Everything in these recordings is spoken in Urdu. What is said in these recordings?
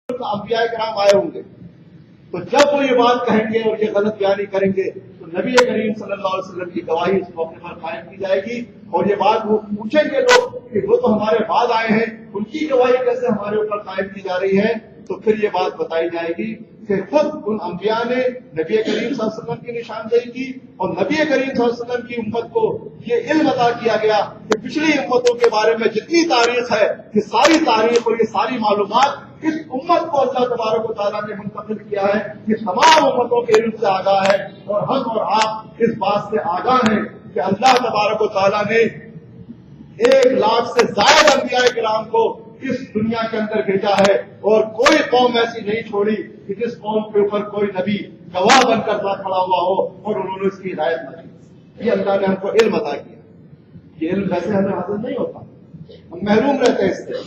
انبیاء کرام آئے ہوں گے، تو جب وہ یہ بات کہیں گے اور یہ غلط بیانی کریں گے تو نبی کریم صلی اللہ علیہ وسلم کی گواہی اس موقع پر قائم کی جائے گی، اور یہ بات وہ پوچھیں گے لوگ کہ وہ تو ہمارے بعد آئے ہیں، ان کی گواہی کیسے ہمارے اوپر قائم کی جا رہی ہے؟ تو پھر یہ بات بتائی جائے گی کہ خود ان انبیاء نے نبی کریم صلی اللہ علیہ وسلم کی نشاندہی کی، اور نبی کریم صلی اللہ علیہ وسلم کی امت کو یہ علم عطا کیا گیا کہ پچھلی امتوں کے بارے میں جتنی تاریخ ہے، یہ ساری تاریخ اور یہ ساری معلومات اس امت کو اللہ تبارک و تعالیٰ نے منتقل کیا ہے، یہ تمام امتوں کے علم سے آگاہ ہے، اور ہم اور آپ اس بات سے آگاہ ہیں کہ اللہ تبارک و تعالیٰ نے 1,00,000 سے زائد انبیاء کرام کو اس دنیا کے اندر بھیجا ہے، اور کوئی قوم ایسی نہیں چھوڑی کہ جس قوم کے اوپر کوئی نبی گواہ بن کر نہ کھڑا ہوا ہو اور انہوں نے اس کی ہدایت نہ کی۔ یہ اللہ نے ہم کو علم عطا کیا۔ یہ علم ویسے ہمیں حاصل نہیں ہوتا، ہم محروم رہتے ہیں اس سے،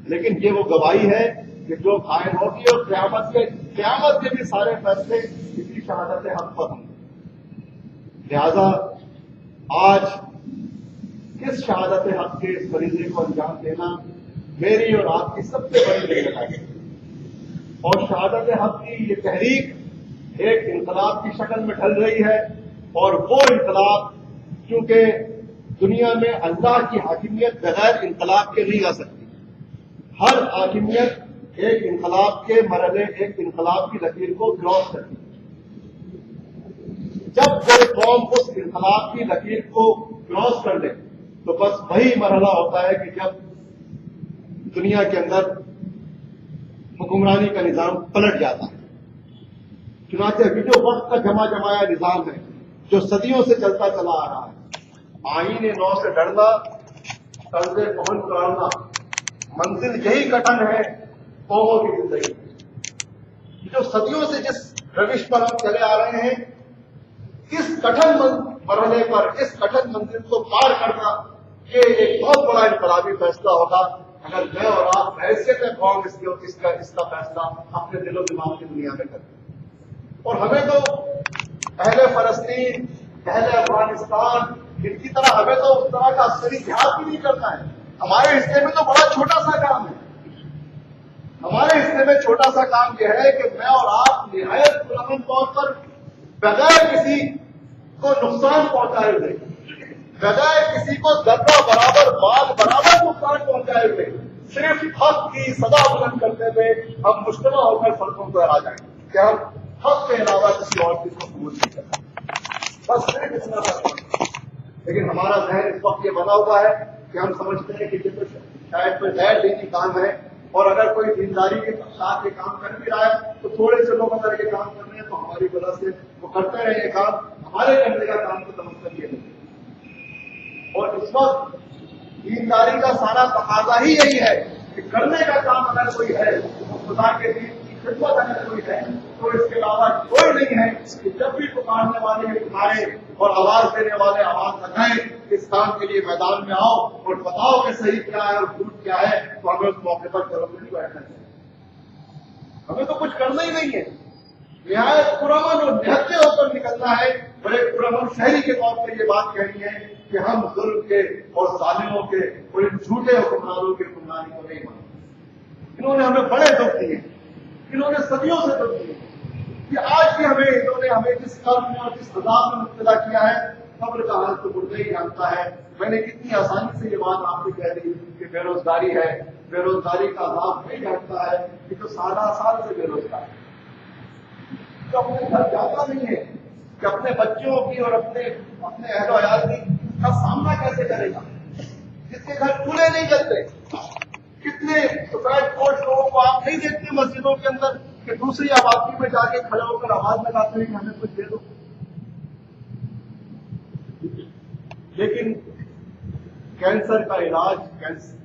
لیکن یہ وہ گواہی ہے کہ جو قائم ہوگی، اور قیامت کے بھی سارے فیصلے اسی شہادت حق پر ہوں گے۔ لہذا آج کس شہادت حق کے اس فریضے کو انجام دینا میری اور آپ کی سب سے بڑی ذمہ داری ہے، اور شہادت حق کی یہ تحریک ایک انقلاب کی شکل میں ڈھل رہی ہے، اور وہ انقلاب کیونکہ دنیا میں اللہ کی حاکمیت بغیر انقلاب کے نہیں آ سکتی۔ ہر حاکمیت ایک انقلاب کے مرحلے، ایک انقلاب کی لکیر کو کراس کرتی ہے۔ جب کوئی قوم اس انقلاب کی لکیر کو کراس کر لے تو بس وہی مرحلہ ہوتا ہے کہ جب دنیا کے اندر حکمرانی کا نظام پلٹ جاتا ہے۔ چنانچہ ابھی جو وقت کا جمع جمایا نظام ہے، جو صدیوں سے چلتا چلا آ رہا ہے، آئین نو سے ڈرنا، طرز پہنچ اتارنا، منزل یہی کٹن ہے قوموں کی زندگی میں۔ جو صدیوں سے جس روش پر ہم چلے آ رہے ہیں، اس کٹن مرحلے پر، اس کٹن منزل کو پار کرنا، یہ ایک بہت بڑا انقلابی فیصلہ ہوگا اگر میں اور آپ حیثیت قوم اس کا فیصلہ اپنے دل و دماغ کی دنیا میں کریں۔ اور ہمیں تو اہل فلسطین، اہل افغانستان، ان کی طرح ہمیں تو اس طرح کا عسکری جہاد بھی نہیں کرنا ہے۔ ہمارے حصے میں تو بڑا چھوٹا سا کام ہے۔ ہمارے حصے میں چھوٹا سا کام یہ ہے کہ میں اور آپ نہایت پرامن طور پر بغیر کسی کو نقصان پہنچائے ہوئے، بغیر کسی کو ذرہ برابر مال برابر نقصان پہنچائے ہوئے، صرف حق کی صدا بلند کرتے ہوئے ہم مجتمع ہو کر سڑکوں پر آ جائیں کہ ہم حق کے علاوہ کسی اور چیز کو قبول نہیں کرتے، بس صرف اتنا سا۔ لیکن ہمارا ذہن اس وقت یہ بنا ہوا ہے کہ ہم سمجھتے ہیں کہ یہ تو شاید کوئی غیر دینی کام ہے، اور اگر کوئی دینداری کے ساتھ یہ کام کر بھی رہا ہے تو تھوڑے سے لوگ اگر یہ کام کر رہے ہیں تو ہماری وجہ سے وہ کرتے رہے یہ کام، ہمارے کرنے کا کام تو تمقن یہ نہیں۔ اور اس وقت دینداری کا سارا تقاضا ہی یہی ہے کہ کرنے کا کام اگر کوئی ہے، خدا کے دین کی خدمت اگر کوئی ہے، تو اس کے علاوہ کوئی نہیں ہے کہ جب بھی پکارنے والے یہ پکارے اور آواز دینے والے آواز لگائیں، اس کام کے لیے میدان میں آؤ اور بتاؤ کہ صحیح کیا ہے اور جھوٹ کیا ہے، تو ہمیں اس موقع پر چلو نہیں بیٹھنا چاہیے۔ ہمیں تو کچھ کرنا ہی نہیں ہے، نہایت پرامن اور نہتے ہو کر نکلنا ہے، اور ایک پرامن شہری کے طور پر یہ بات کہنی ہے کہ ہم ظلم کے اور ظالموں کے اور ان جھوٹے حکمرانوں کی حکمرانی کو نہیں مانتے۔ انہوں نے ہمیں بڑے دکھ دیے، انہوں نے صدیوں سے دکھ دیے، کہ آج بھی انہوں نے ہمیں جس کرم میں اور جس عذاب میں مبتلا کیا ہے، قبر کا حال تو مردہ ہی جانتا ہے۔ میں نے کتنی آسانی سے یہ بات آپ سے کہہ دی کہ بے روزگاری ہے، بے روزگاری کا عذاب نہیں جانتا ہے کہ جو سالہ سال سے بے روزگار ہے، جو اپنے گھر جاتا نہیں ہے، کہ اپنے بچوں کی اور اپنے اہل و عیال کی کا سامنا کیسے کرے گا، جس کے گھر چولہے نہیں جلتے۔ کتنے سپریٹ کوٹ لوگوں کو آپ نہیں دیکھتے مسجدوں کے اندر کہ دوسری آبادی میں جا کے کھڑے ہو کر آواز لگاتے ہیں کہ ہمیں کچھ دے دو۔ لیکن کینسر کا علاج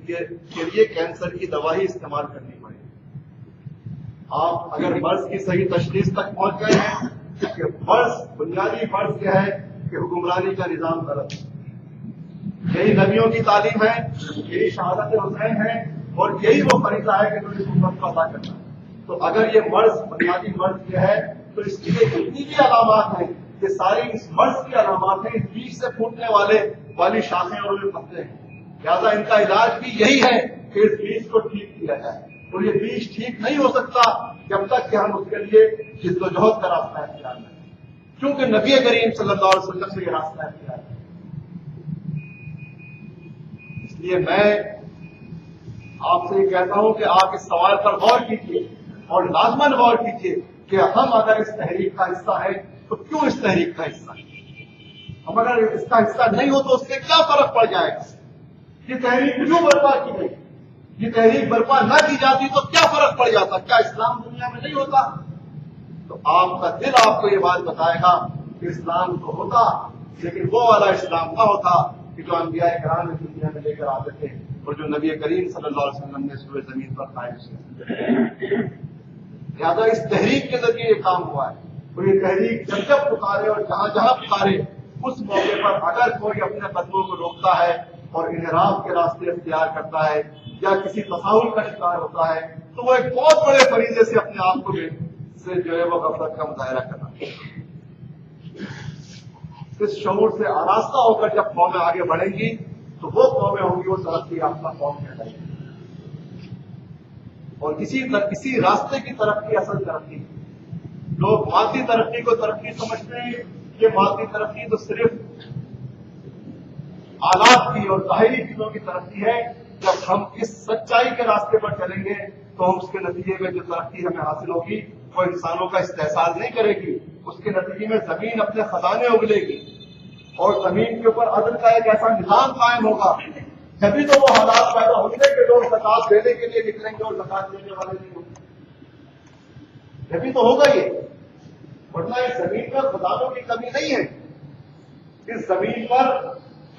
کے لیے کینسر کی دوا ہی استعمال کرنی پڑے گی۔ آپ اگر مرض کی صحیح تشخیص تک پہنچ گئے ہیں کہ بنیادی فرض کیا ہے کہ حکمرانی کا نظام غلط ہے، یہی نبیوں کی تعلیم ہے، یہی شہادت حسین ہے، اور یہی وہ فریضہ ہے کہ اس امت کو ادا کرنا ہے۔ تو اگر یہ مرض بنیادی مرض کیا ہے تو اس کے لیے جتنی بھی علامات ہیں، یہ ساری اس مرض کی علامات ہیں، اس بیچ سے پھوٹنے والی شاخیں اور پتے ہیں۔ لہٰذا ان کا علاج بھی یہی ہے کہ اس بیچ کو ٹھیک کیا جائے۔ اور یہ بیچ ٹھیک نہیں ہو سکتا جب تک کہ ہم اس کے لیے جدوجہد کا راستہ اختیار کریں، کیونکہ نبی کریم صلی اللہ علیہ وسلم سے یہ راستہ اختیار ہے۔ اس لیے میں آپ سے یہ کہتا ہوں کہ آپ اس سوال پر غور کیجیے اور لازماً غور کیجیے کہ ہم اگر اس تحریک کا حصہ ہیں تو کیوں اس تحریک کا حصہ ہے؟ ہم اگر اس کا حصہ نہیں ہو تو اس سے کیا فرق پڑ جائے گا؟ یہ تحریک کیوں برپا کی گئی؟ یہ تحریک برپا نہ کی جاتی تو کیا فرق پڑ جاتا؟ کیا اسلام دنیا میں نہیں ہوتا؟ تو آپ کا دل آپ کو یہ بات بتائے گا کہ اسلام تو ہوتا، لیکن وہ والا اسلام نہ ہوتا کہ جو انبیاء کرام نے دنیا میں لے کر آتے تھے اور جو نبی کریم صلی اللہ علیہ وسلم نے سورہ زمین پر قائم کیا۔ لہٰذا اس تحریک کے ذریعے یہ کام ہوا ہے، اور یہ تحریک جب جب پکارے اور جہاں جہاں پکارے اس موقع پر اگر کوئی اپنے قدموں کو روکتا ہے اور انحراف کے راستے اختیار کرتا ہے یا کسی تصاہل کا شکار ہوتا ہے تو وہ ایک بہت بڑے فریضے سے اپنے آپ کو سے جو ہے وہ غفلت کا مظاہرہ کرنا ہے۔ اس شعور سے آراستہ ہو کر جب قومیں آگے بڑھیں گی تو وہ قومیں ہوں گی وہ ترقی یافتہ قوم کہلائیں گی، اور کسی راستے کی ترقی اصل ترقی۔ لوگ مادی ترقی کو ترقی سمجھتے ہیں، یہ مادی ترقی تو صرف آلات کی اور ظاہری چیزوں کی ترقی ہے۔ جب ہم اس سچائی کے راستے پر چلیں گے تو ہم اس کے نتیجے میں جو ترقی ہمیں حاصل ہوگی وہ انسانوں کا استحصال نہیں کرے گی، اس کے نتیجے میں زمین اپنے خزانے اگلے گی اور زمین کے اوپر عدل کا ایک ایسا نظام قائم ہوگا، جبھی تو وہ حالات پیدا ہوں گے کہ لوگ زکات دینے کے لیے نکلیں گے اور زکات دینے والے نہیں ہوں گے، جبھی تو ہوگا یہ، ورنہ اس زمین پر خزانوں کی کمی نہیں ہے، اس زمین پر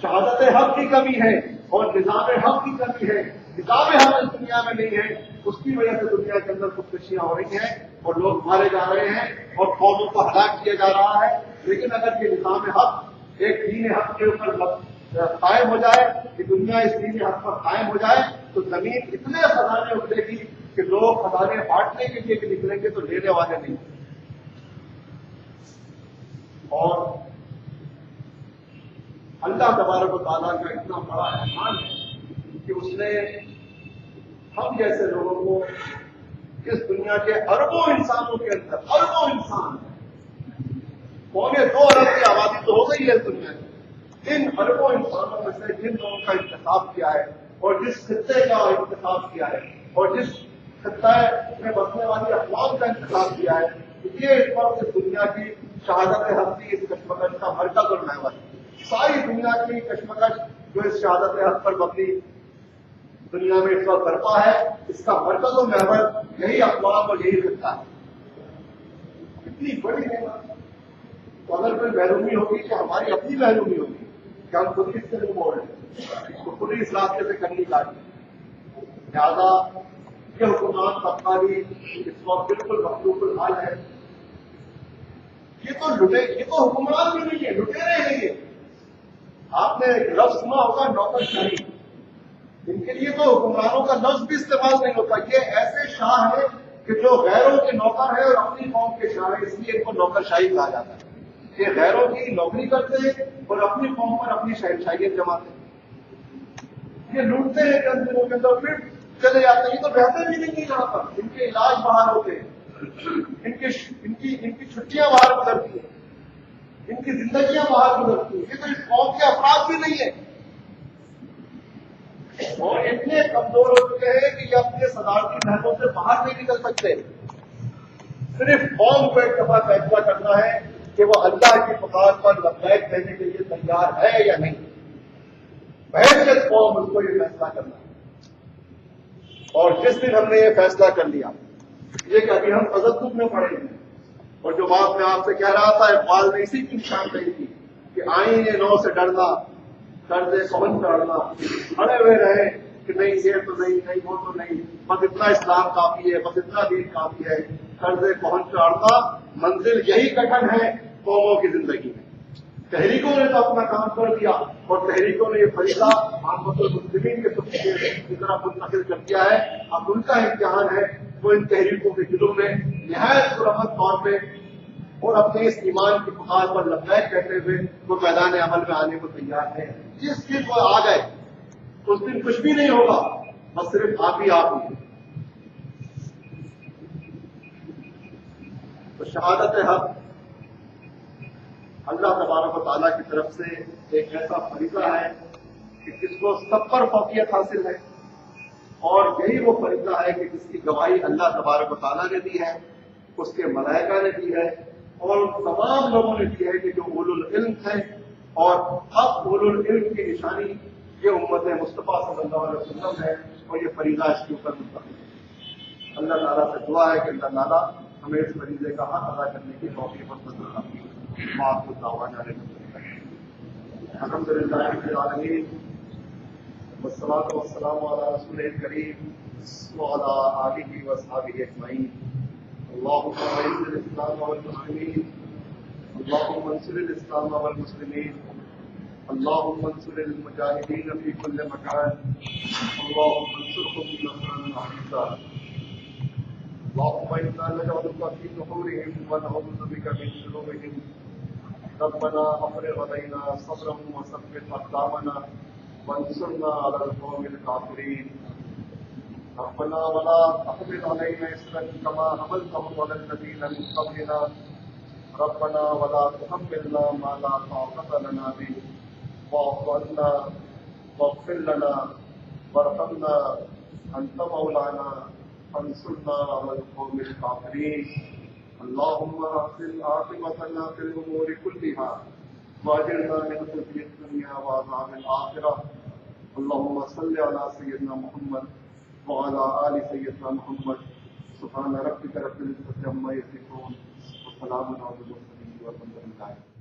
شہادت حق کی کمی ہے اور نظام حق کی کمی ہے۔ نظام حق اس دنیا میں نہیں ہے، اس کی وجہ سے دنیا کے اندر خودکشیاں ہو رہی ہیں اور لوگ مارے جا رہے ہیں اور قوموں کو ہلاک کیا جا رہا ہے۔ لیکن اگر یہ نظام حق ایک دین حق کے اوپر قائم ہو جائے، کہ دنیا اس دین حق پر قائم ہو جائے تو زمین اتنے خزانے اگلے گی کہ لوگ خزانے بانٹنے کے لیے بھی نکلیں گے تو لینے والے نہیں۔ اور اللہ تبارک و تعالیٰ کا اتنا بڑا احسان ہے کہ اس نے ہم جیسے لوگوں کو اس دنیا کے اربوں انسانوں کے اندر، اربوں انسان 2 ارب کی آبادی تو ہو گئی ہے اس دنیا کی، ان اربوں انسانوں میں سے جن لوگوں کا انتخاب کیا ہے اور جس خطے کا انتخاب کیا ہے اور جس خطہ میں بسنے والی اقوام کا انتخاب کیا ہے، یہ اس وقت اس دنیا کی شہادت حق کی اس کشمکش کا مرکز اور محور ہے۔ ساری دنیا کی کشمکش جو اس شہادت حق پر مبنی دنیا میں اس وقت برپا ہے، اس کا مرکز و محور یہی اقوام اور یہی خطہ ہے۔ اتنی بڑی نعمت، تو اگر کوئی محرومی ہوگی کہ ہماری اپنی محرومی ہوگی کہ ہم خود اس سے نہیں بول رہے، اس کو خود ہی اس راستے سے کرنی چاہیے۔ لہٰذا یہ حکمران طبقہ بھی اس وقت بالکل مخلوق الحال ہے۔ یہ تو حکمران بھی نہیں ہے، لٹیرے ہیں یہ۔ آپ نے لفظ سنا ہوگا نوکر شاہی، ان کے لیے تو حکمرانوں کا لفظ بھی استعمال نہیں ہوتا۔ یہ ایسے شاہ ہیں کہ جو غیروں کے نوکر ہیں اور اپنی قوم کے شاہ ہیں، اس لیے ان کو نوکر شاہی کہا جاتا ہے۔ یہ غیروں کی نوکری کرتے ہیں اور اپنی قوم پر اپنی شہنشاہیت جماتے ہیں۔ یہ لوٹتے ہیں چند دنوں کے اندر پھر چلے جاتے ہیں۔ یہ تو رہتے بھی نہیں یہاں پر، ان کے علاج باہر ہوتے ہیں، ان کی چھٹیاں باہر گزرتی ہیں، ان کی زندگیاں باہر گزرتی ہیں۔ یہ تو اس قوم کے افراد بھی نہیں ہیں اور اتنے کمزور ہو چکے ہیں کہ یہ اپنے صدارتی محلوں سے باہر نہیں نکل سکتے۔ صرف قوم کو ایک دفعہ فیصلہ کرنا ہے کہ وہ اللہ کی پکار پر لبیک دینے کے لیے تیار ہے یا نہیں۔ بحیثیت قوم اس کو یہ فیصلہ کرنا ہے، اور جس دن ہم نے یہ فیصلہ کر لیا، یہ کہ ابھی ہم تذبذب میں پڑے ہیں، اور جو بات میں آپ سے کہہ رہا تھا اقبال نے اسی کی نشان کہی تھی کہ آئین نو سے ڈرنا، قرض کون چڑھنا، اڑے ہوئے رہے کہ نہیں یہ تو نہیں وہ تو نہیں، بس اتنا اسلام کافی ہے، بس اتنا دین کافی ہے۔ قرض کون چڑھنا منزل یہی کٹن ہے قوموں کی زندگی میں۔ تحریکوں نے تو اپنا کام کر دیا اور تحریکوں نے یہ فریضہ محمد المسلمین کی طرف منتقل کر دیا ہے۔ اب ان کا امتحان ہے وہ ان تحریکوں کے دلوں میں نہایت پرامن طور پہ اور اپنے اس ایمان کی پکار پر لبیک کہتے ہوئے وہ میدان عمل میں آنے کو تیار ہے۔ جس دن وہ آ گئے اس دن کچھ بھی نہیں ہوگا، بس صرف آپ ہی آپ ہی۔ تو شہادت حق اللہ تبارک و تعالیٰ کی طرف سے ایک ایسا فریضہ ہے کہ جس کو سب پر فوقیت حاصل ہے، اور یہی وہ فریضہ ہے کہ جس کی گواہی اللہ تبارک و تعالیٰ نے دی ہے، اس کے ملائکہ نے دی ہے، اور ان تمام لوگوں نے دی ہے کہ جو اولو العلم ہے، اور اب اولو العلم کی نشانی یہ امت مصطفیٰ صلی اللہ علیہ وسلم ہے، اور یہ فریضہ اس کے اوپر منتقل ہے۔ اللہ تعالیٰ سے دعا ہے کہ اللہ تعالیٰ ہمیں اس فریضے کا حق ادا کرنے کی توفیق عطا فرمائے۔ معاف دعوانا الحمد للہ رب العالمین، والصلاة والسلام على رسول الكريم وعلى آله وصحبه أجمعين۔ اللهم اعز الإسلام والمسلمين، اللهم انصر الإسلام والمسلمين، اللهم انصر المجاهدين في كل مكان، اللهم انصرهم نصرا عزيزا، اللهم إنا نجعلك في نحورهم ونعوذ بك من شرورهم، ربنا افرغ علينا صبرا وثبت اقدامنا وانصرنا على القوم الكافرين، ربنا ولا تحمل علينا إصرا كما حملته على الذين من قبلنا، ربنا ولا تحملنا ما لا طاقة لنا به، واعف عنا واغفر لنا وارحمنا، أنت مولانا فانصرنا على القوم الكافرين، اللهم احسن عاقبتنا في الامور كلها واجرنا من خزي الدنيا وعذاب الاخره، اللهم صل على سيدنا محمد وعلى ال سيدنا محمد، سبحان ربك رب العزه عما يصفون وسلام على المرسلين والحمد لله۔